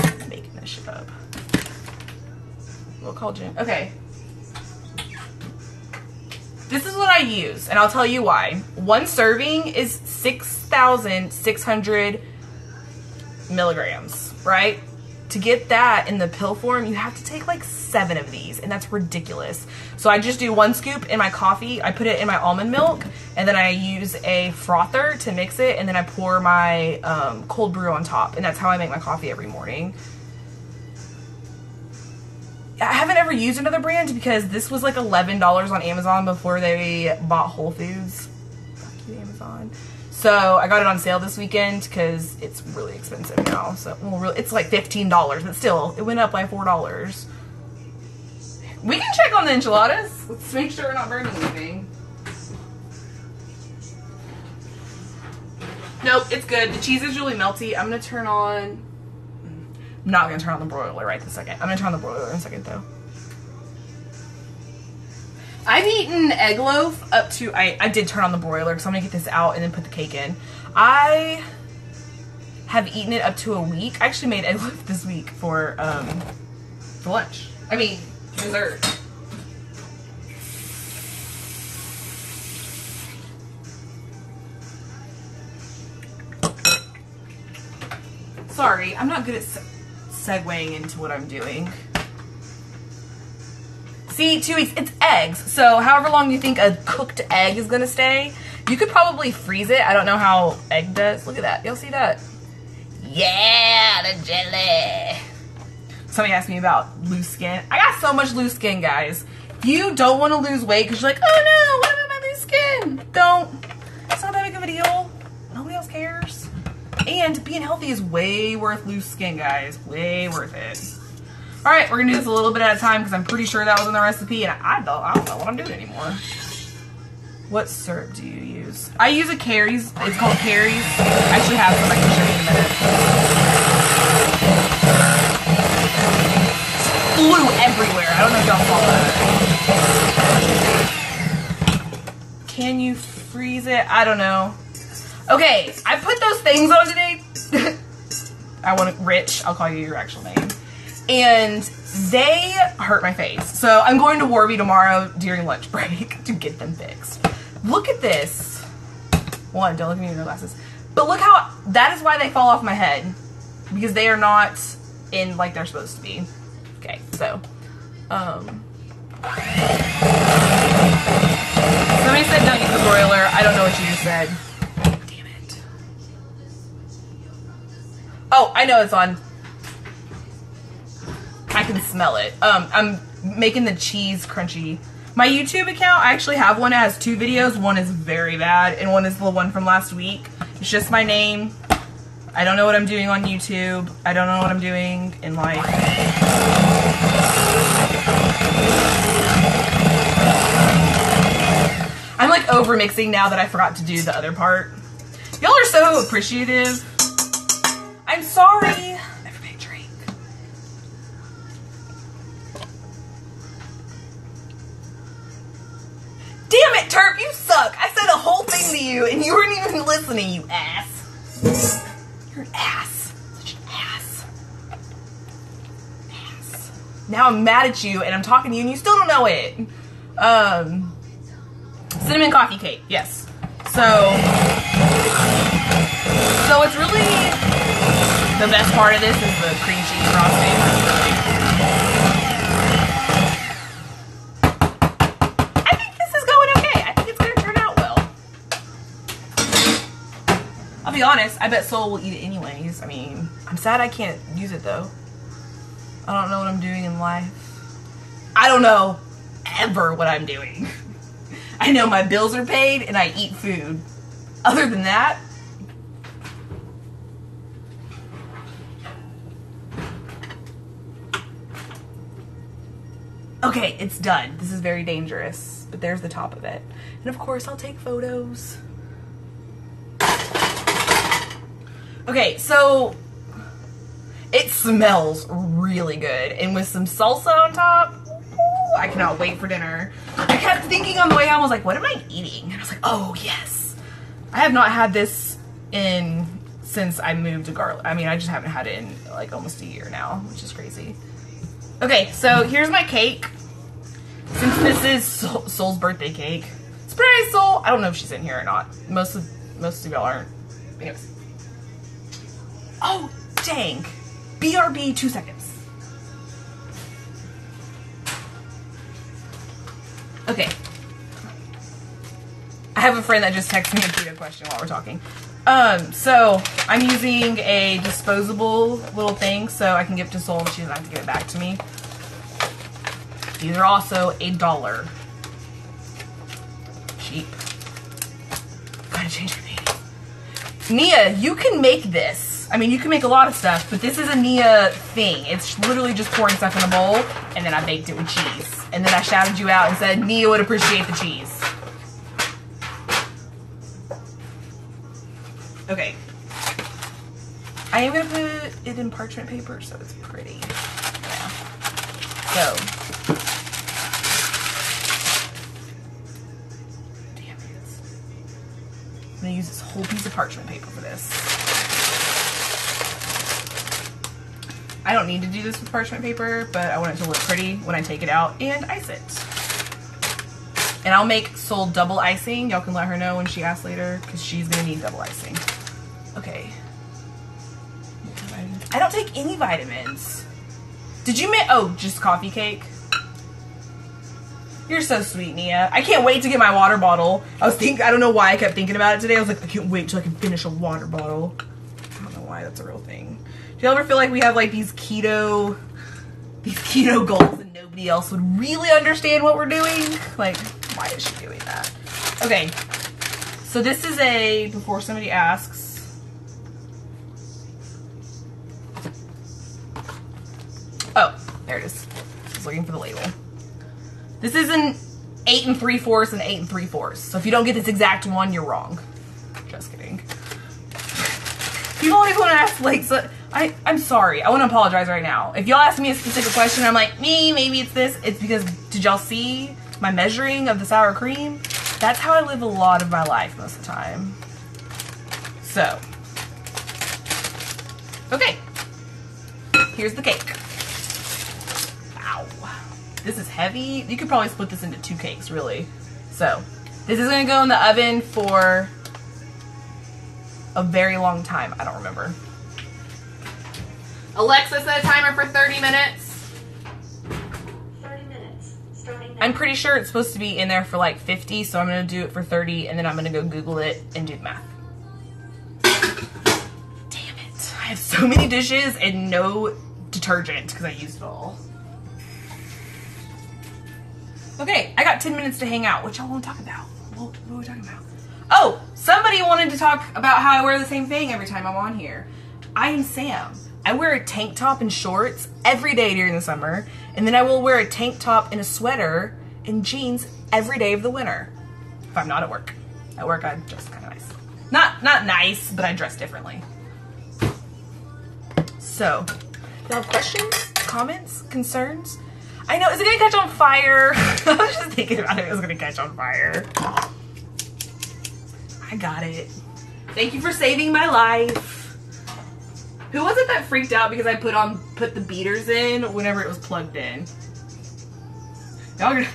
I'm making this shit up. We'll call Jim. Okay. This is what I use, and I'll tell you why. One serving is 6,600 milligrams, right? To get that in the pill form, you have to take like 7 of these, and that's ridiculous. So I just do 1 scoop in my coffee, I put it in my almond milk, and then I use a frother to mix it, and then I pour my cold brew on top, and that's how I make my coffee every morning. I haven't ever used another brand because this was like $11 on Amazon before they bought Whole Foods. Fuck you, Amazon. So I got it on sale this weekend because it's really expensive now. So well, it's like $15, but still, it went up by $4. We can check on the enchiladas. Let's make sure we're not burning anything. Nope, it's good. The cheese is really melty. I'm gonna turn on. I'm not going to turn on the broiler right this second. I'm going to turn on the broiler in a second, though. I've eaten egg loaf up to... I did turn on the broiler because I'm going to get this out and then put the cake in. I have eaten it up to a week. I actually made egg loaf this week for lunch. I mean, dessert. Sorry, I'm not good at segueing into what I'm doing. See, 2 weeks, it's eggs. So however long you think a cooked egg is gonna stay, you could probably freeze it. I don't know how egg does. Look at that, y'all see that? Yeah, the jelly. Somebody asked me about loose skin. I got so much loose skin, guys. If you don't want to lose weight because you're like, oh no, what about my loose skin? Don't. It's not that big of a deal. Nobody else cares. And being healthy is way worth loose skin, guys. Way worth it. Alright, we're going to do this a little bit at a time because I'm pretty sure that was in the recipe and I don't know what I'm doing anymore. What syrup do you use? I use a Carrie's. It's called Carrie's. I actually have some I can show you in a minute. Flew everywhere. I don't know if y'all saw that. Can you freeze it? I don't know. Okay, I put those things on today. I want it Rich. I'll call you your actual name. And they hurt my face. So I'm going to Warby tomorrow during lunch break to get them fixed. Look at this. One, don't look at me with no glasses. But look how, that is why they fall off my head. Because they are not in like they're supposed to be. Okay, so. Somebody said don't use the broiler. I don't know what you just said. Oh, I know it's on. I can smell it. I'm making the cheese crunchy. My YouTube account, I actually have one that has 2 videos. One is very bad, and one is the one from last week. It's just my name. I don't know what I'm doing on YouTube. I don't know what I'm doing in life. I'm like over mixing now that I forgot to do the other part. Y'all are so appreciative. I'm sorry. Everybody drink. Damn it, Terp, you suck. I said a whole thing to you and you weren't even listening, you ass. You're an ass. Such an ass. Ass. Now I'm mad at you and I'm talking to you and you still don't know it. Cinnamon coffee cake, yes. So it's really, the best part of this is the cream cheese frosting. I think this is going okay. I think it's going to turn out well. I'll be honest, I bet Soul will eat it anyways. I mean, I'm sad I can't use it though. I don't know what I'm doing in life. I don't know ever what I'm doing. I know my bills are paid and I eat food. Other than that, okay, it's done. This is very dangerous, but there's the top of it. And of course, I'll take photos. Okay, so it smells really good. And with some salsa on top, ooh, I cannot wait for dinner. I kept thinking on the way home, I was like, what am I eating? And I was like, oh yes. I have not had this since I moved to Garland. I mean, I just haven't had it in like almost a year now, which is crazy. Okay, so here's my cake. Since this is Soul's birthday cake. Surprise, Soul! I don't know if she's in here or not. Most of y'all aren't. Anyways. Oh, dang. BRB, 2 seconds. Okay. I have a friend that just texted me a keto question while we're talking. So I'm using a disposable little thing so I can give it to Soul and she doesn't have to give it back to me. These are also $1. Cheap. Gotta change your name. Nia, you can make this. I mean, you can make a lot of stuff, but this is a Nia thing. It's literally just pouring stuff in a bowl, and then I baked it with cheese. And then I shouted you out and said, Nia would appreciate the cheese. Okay. I am going to put it in parchment paper so it's pretty. Yeah. So. Damn it. I'm going to use this whole piece of parchment paper for this. I don't need to do this with parchment paper, but I want it to look pretty when I take it out and ice it. And I'll make Soul double icing. Y'all can let her know when she asks later, because she's going to need double icing. Okay. I don't take any vitamins. Did you make, oh, just coffee cake? You're so sweet, Nia. I can't wait to get my water bottle. I don't know why I kept thinking about it today. I was like, I can't wait till I can finish a water bottle. I don't know why that's a real thing. Do you ever feel like we have like these keto goals and nobody else would really understand what we're doing? Like, why is she doing that? Okay. So this is before somebody asks. Oh, there it is. I was looking for the label. This is an 8 3/4 and 8 3/4. So if you don't get this exact one, you're wrong. Just kidding. People always want to ask, like, so I'm sorry. I want to apologize right now. If y'all ask me a specific question, I'm like, maybe it's this. It's because, did y'all see my measuring of the sour cream? That's how I live a lot of my life most of the time. So, okay. Here's the cake. Ow. This is heavy. You could probably split this into 2 cakes, really. So, this is going to go in the oven for a very long time. I don't remember. Alexa, set a timer for 30 minutes. 30 minutes. Starting now. I'm pretty sure it's supposed to be in there for like 50, so I'm going to do it for 30, and then I'm going to go Google it and do the math. Damn it. I have so many dishes and no detergent because I used it all. Okay, I got 10 minutes to hang out. What y'all want to talk about? What are we talking about? Oh, somebody wanted to talk about how I wear the same thing every time I'm on here. I am Sam. I wear a tank top and shorts every day during the summer, and then I will wear a tank top and a sweater and jeans every day of the winter. If I'm not at work. At work, I dress kind of nice. Not nice, but I dress differently. So, you have questions, comments, concerns? I know, is it gonna catch on fire? I was just thinking about it was gonna catch on fire. I got it. Thank you for saving my life. Who was it that freaked out because I put the beaters in whenever it was plugged in? Y'all gonna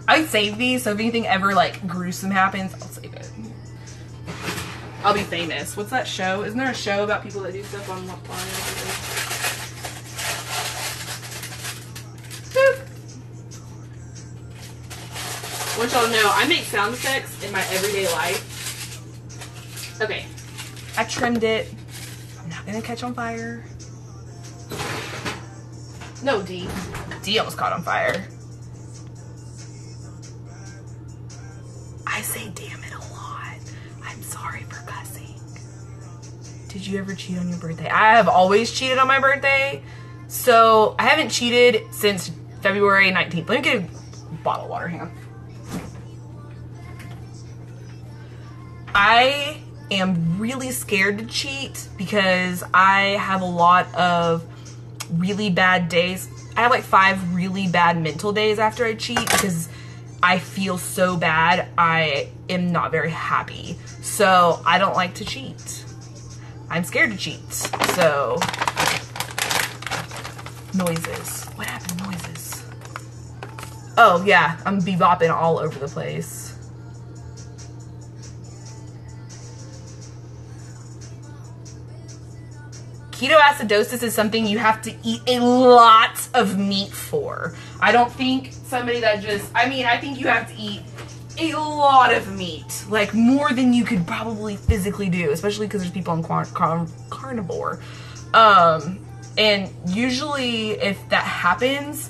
I save these, so if anything ever like gruesome happens, I'll save it. I'll be famous. What's that show? Isn't there a show about people that do stuff on I want y'all to know, I make sound effects in my everyday life. Okay. I trimmed it. I'm not gonna catch on fire. No, D. D almost caught on fire. I say damn it a lot. I'm sorry for cussing. Did you ever cheat on your birthday? I have always cheated on my birthday. So I haven't cheated since February 19th. Let me get a bottle of water, hang on. I am really scared to cheat because I have a lot of really bad days. I have like 5 really bad mental days after I cheat because I feel so bad. I am not very happy. So I don't like to cheat. I'm scared to cheat. So noises. What happened to noises? Oh yeah, I'm bebopping all over the place. Ketoacidosis is something you have to eat a lot of meat for. I don't think somebody that just, I think you have to eat a lot of meat. Like more than you could probably physically do, especially because there's people on carnivore. And usually if that happens,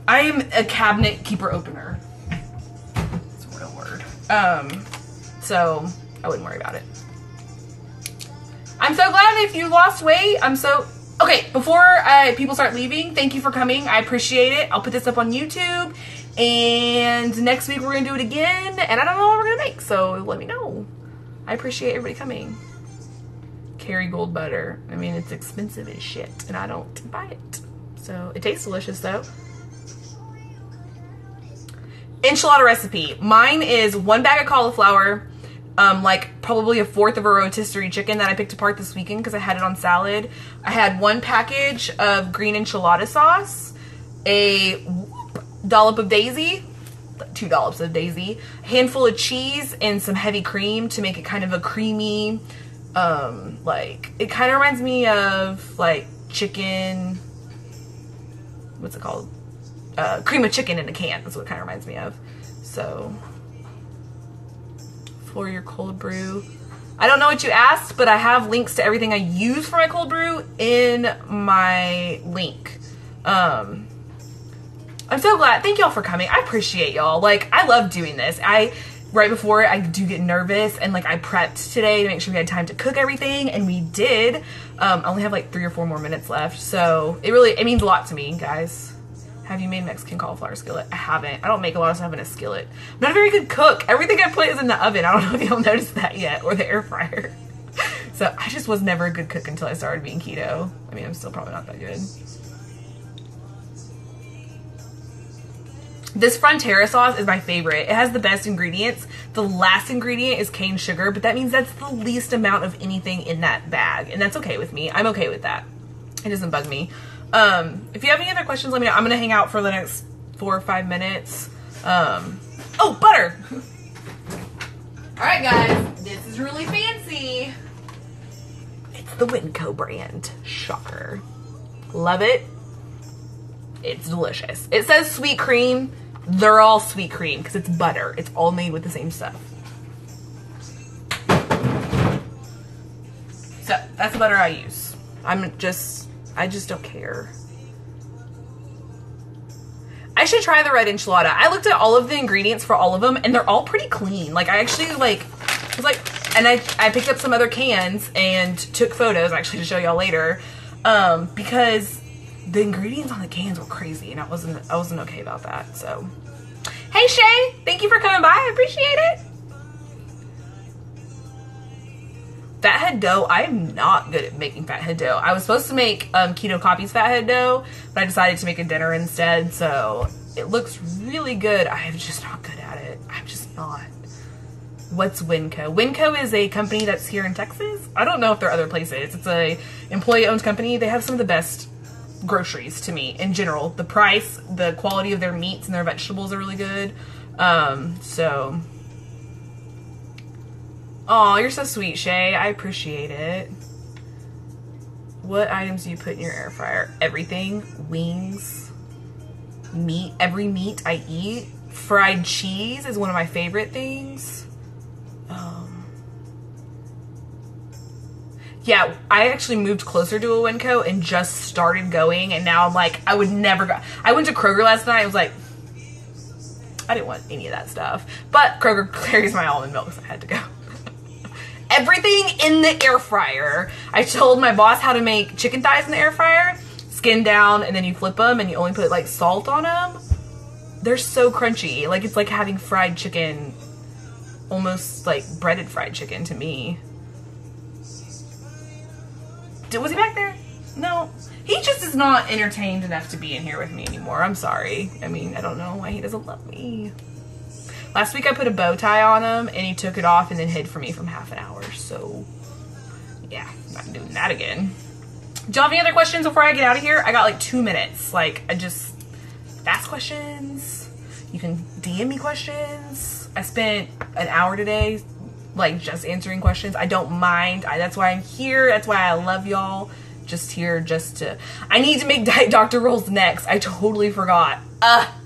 I am a cabinet keeper opener. It's a real word. So I wouldn't worry about it. I'm so glad if you lost weight. Okay, before people start leaving, thank you for coming. I appreciate it. I'll put this up on YouTube. And next week we're going to do it again. And I don't know what we're going to make, so let me know. I appreciate everybody coming. Kerrygold butter. I mean, it's expensive as shit, and I don't buy it. So, it tastes delicious, though. Enchilada recipe. Mine is 1 bag of cauliflower, like probably 1/4 of a rotisserie chicken that I picked apart this weekend because I had it on salad. I had 1 package of green enchilada sauce, a dollop of daisy, 2 dollops of daisy, a handful of cheese, and some heavy cream to make it kind of a creamy, like, it kind of reminds me of, like, chicken, what's it called? Cream of chicken in a can. That's what it kind of reminds me of. So, for your cold brew. I don't know what you asked, but I have links to everything I use for my cold brew in my link. I'm so glad. Thank y'all for coming. I appreciate y'all. Like, I love doing this. Right before I do get nervous, and like I prepped today to make sure we had time to cook everything, and we did. I only have like 3 or 4 more minutes left, so it means a lot to me, guys. Have you made Mexican cauliflower skillet? I haven't. I don't make a lot of stuff in a skillet. I'm not a very good cook. Everything I put is in the oven. I don't know if y'all noticed that yet, or the air fryer. So I just was never a good cook until I started being keto. I mean, I'm still probably not that good. This Frontera sauce is my favorite. It has the best ingredients. The last ingredient is cane sugar, but that means that's the least amount of anything in that bag, and that's okay with me. I'm okay with that. It doesn't bug me. If you have any other questions, let me know. I'm gonna hang out for the next 4 or 5 minutes. Oh, butter! Alright guys, this is really fancy. It's the Winco brand. Shocker. Love it. It's delicious. It says sweet cream. They're all sweet cream because it's butter. It's all made with the same stuff. So that's the butter I use. I just don't care. I should try the red enchilada. I looked at all of the ingredients for all of them, and they're all pretty clean. Like, I actually, like, was like, and I picked up some other cans and took photos, actually, to show y'all later, because the ingredients on the cans were crazy, and I wasn't okay about that, so. Hey, Shay! Thank you for coming by. I appreciate it. Fathead dough, I am not good at making fathead dough. I was supposed to make Keto Copy's fathead dough, but I decided to make a dinner instead, so it looks really good. I am just not good at it. I'm just not. What's Winco? Winco is a company that's here in Texas. I don't know if there are other places. It's a employee-owned company. They have some of the best groceries to me in general. The price, the quality of their meats and their vegetables are really good. So... Aw, you're so sweet, Shay. I appreciate it. What items do you put in your air fryer? Everything. Wings. Meat. Every meat I eat. Fried cheese is one of my favorite things. Yeah, I actually moved closer to a Winco and just started going, and now I'm like, I would never go. I went to Kroger last night. I was like, I didn't want any of that stuff. But Kroger carries my almond milk, so I had to go. Everything in the air fryer. I told my boss how to make chicken thighs in the air fryer. Skin down, and then you flip them, and you only put like salt on them. They're so crunchy. Like, it's like having fried chicken. Almost like breaded fried chicken to me. Was he back there? No. He just is not entertained enough to be in here with me anymore. I'm sorry. I mean, I don't know why he doesn't love me. Last week I put a bow tie on him, and he took it off and then hid from me from half an hour. So, yeah, I'm not doing that again. Do y'all have any other questions before I get out of here? I got like 2 minutes. Like, I just ask questions. You can DM me questions. I spent an hour today, like, just answering questions. I don't mind. That's why I'm here. That's why I love y'all. Just here, just to... I need to make Diet Dr. rolls next. I totally forgot. I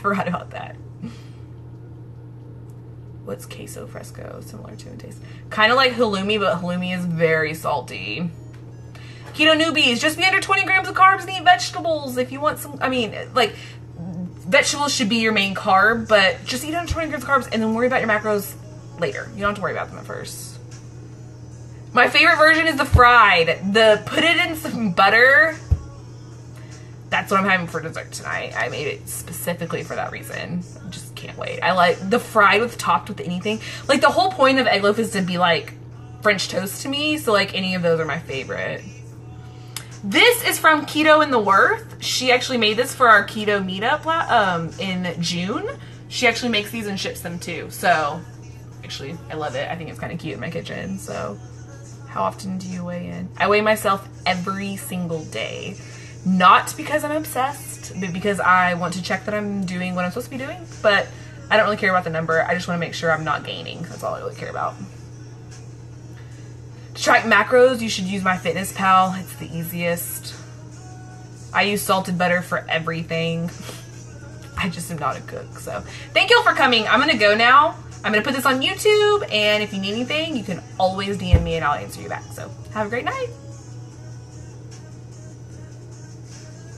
forgot about that. What's queso fresco? Similar to in taste. Kind of like halloumi, but halloumi is very salty. Keto newbies, just be under 20 grams of carbs and eat vegetables if you want some. I mean, like, vegetables should be your main carb, but just eat under 20 grams of carbs and then worry about your macros later. You don't have to worry about them at first. My favorite version is the fried. Put it in some butter. That's what I'm having for dessert tonight. I made it specifically for that reason. Just can't wait. I like the fried with topped with anything. Like, the whole point of egg loaf is to be like French toast to me. So like any of those are my favorite. This is from Keto in the Worth. She actually made this for our keto meetup in June. She actually makes these and ships them too. So actually, I love it. I think it's kind of cute in my kitchen. So how often do you weigh in? I weigh myself every single day. Not because I'm obsessed, but because I want to check that I'm doing what I'm supposed to be doing. But I don't really care about the number. I just want to make sure I'm not gaining. That's all I really care about. To track macros, you should use MyFitnessPal. It's the easiest. I use salted butter for everything. I just am not a cook. So thank you all for coming. I'm going to go now. I'm going to put this on YouTube. And if you need anything, you can always DM me and I'll answer you back. So have a great night.